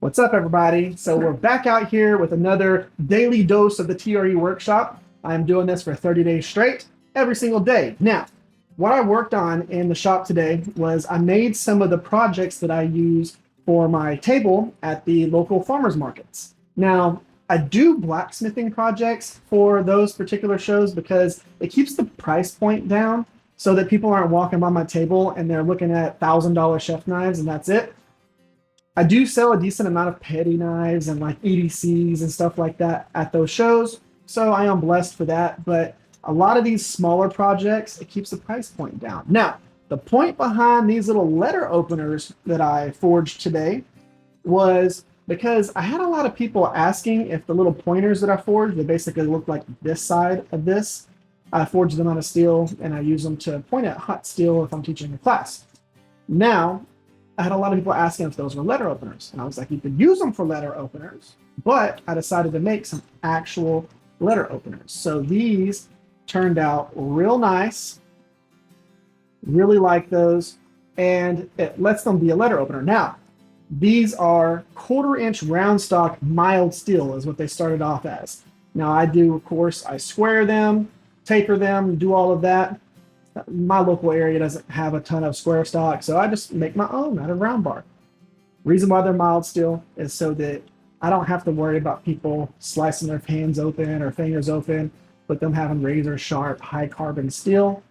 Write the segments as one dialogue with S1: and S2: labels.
S1: What's up, everybody? So we're back out here with another daily dose of the TRE workshop. I'm doing this for 30 days straight, every single day. Now, what I worked on in the shop today was I made some of the projects that I use for my table at the local farmers markets. Now, I do blacksmithing projects for those particular shows because it keeps the price point down so that people aren't walking by my table and they're looking at $1,000 chef knives and that's it. I do sell a decent amount of petty knives and like EDCs and stuff like that at those shows. So I am blessed for that. But a lot of these smaller projects, it keeps the price point down. Now, the point behind these little letter openers that I forged today was because I had a lot of people asking if the little pointers that I forged, they basically look like this side of this. I forged them out of steel and I use them to point at hot steel if I'm teaching a class. Now, I had a lot of people asking if those were letter openers. And I was like, you could use them for letter openers, but I decided to make some actual letter openers. So these turned out real nice. Really like those. And it lets them be a letter opener. Now, these are 1/4-inch round stock mild steel is what they started off as. Now I do, of course, I square them, taper them, do all of that. My local area doesn't have a ton of square stock, so I just make my own out of round bar. Reason why they're mild steel is so that I don't have to worry about people slicing their hands open or fingers open with them having razor sharp, high carbon steel.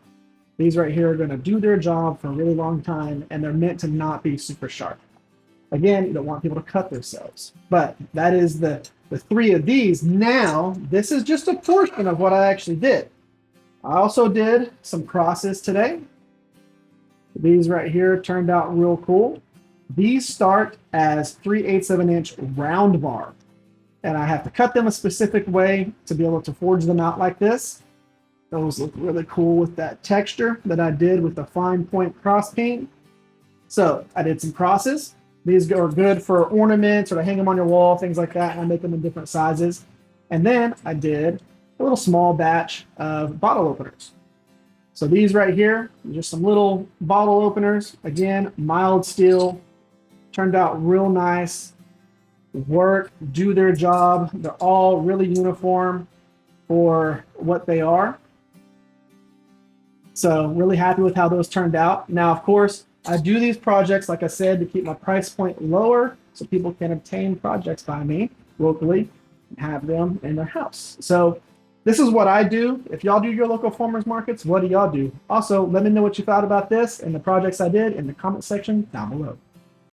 S1: These right here are going to do their job for a really long time, and they're meant to not be super sharp. Again, you don't want people to cut themselves, but that is the three of these. Now, this is just a portion of what I actually did. I also did some crosses today. These right here turned out real cool. These start as 3/8 of an inch round bar. And I have to cut them a specific way to be able to forge them out like this. Those look really cool with that texture that I did with the fine point cross paint. So I did some crosses. These are good for ornaments or to hang them on your wall, things like that. And I make them in different sizes. And then I did a little small batch of bottle openers. So these right here, just some little bottle openers. Again, mild steel, turned out real nice, work, do their job. They're all really uniform for what they are. So really happy with how those turned out. Now, of course, I do these projects, like I said, to keep my price point lower so people can obtain projects by me locally and have them in their house. So this is what I do. If y'all do your local farmers markets, what do y'all do? Also, let me know what you thought about this and the projects I did in the comment section down below.